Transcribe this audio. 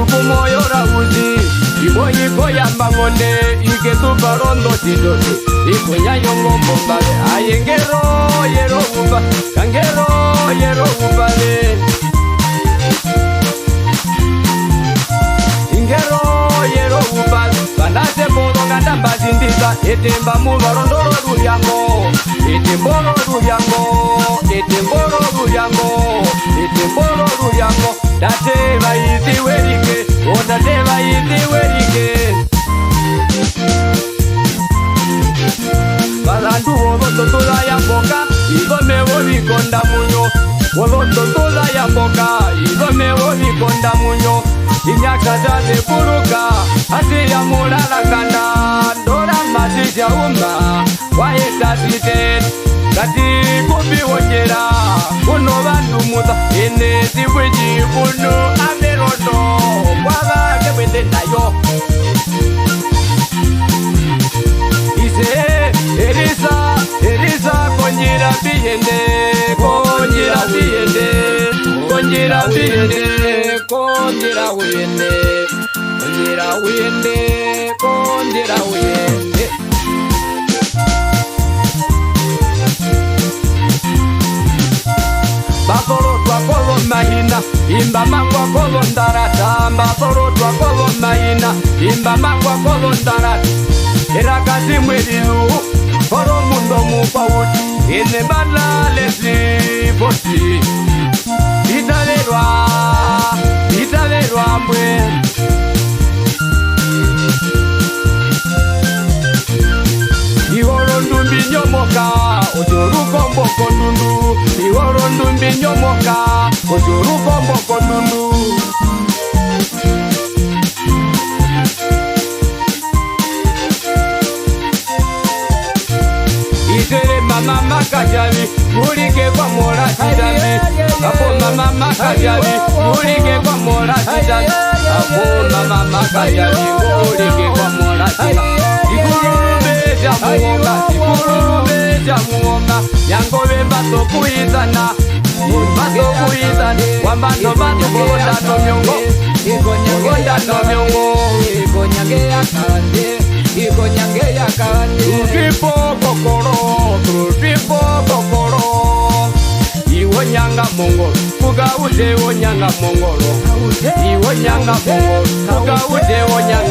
kumoyo rauzi iko yamba ngonde ike tuparondo tidosi iko nyanyongo mbale ayengero yero uba kangero yero ubale ingero yero ubale bandate bodo nganda bazindiza etemba mu barondoro ruyango etemboro ruyango etemboro ruyango etemboro ruyango date baiti werike odate baiti werike balandu wototola ya mboka igome wobikonda munyo wototola ya mboka igome wobikonda munyo inyaka zate kuruka ati ya mulala kanda ndora masija umba waeta site kati kubi wonyera uno bandu muta ene tibweji uno amerono waba kebende nayo ise erisa konjira biyende konjira biyende konjira biyende konjira wiyende konjira wiyende konjira wiyende Bakoro twakolo mahina imba mangwa kolo ndarata bakoro twakolo mahina imba mangwa kolo ndarata era kazi mwelilu koro mundo mupauti ene balale sipoti italerwa mbwe Iworo ndumbi nyomoka ojoruko mboko ndundu Iworo ndumbi nyomoka ojoruko mboko ndundu Itere mama makajavi mulike kwa mora sidani Apo mama makajavi mulike kwa mora sidani Apo mama makajavi mulike kwa mora sidani Ikurube jamuonga Yangobe bato kuitana Bato kuitana Wambano bato konda no myongo Konda no myongo Iko nyange ya kande Tukipo kokoro Iwo nyanga mongolo Kuga ute wo nyanga mongolo Iwo nyanga mongolo Kuga ute wo nyanga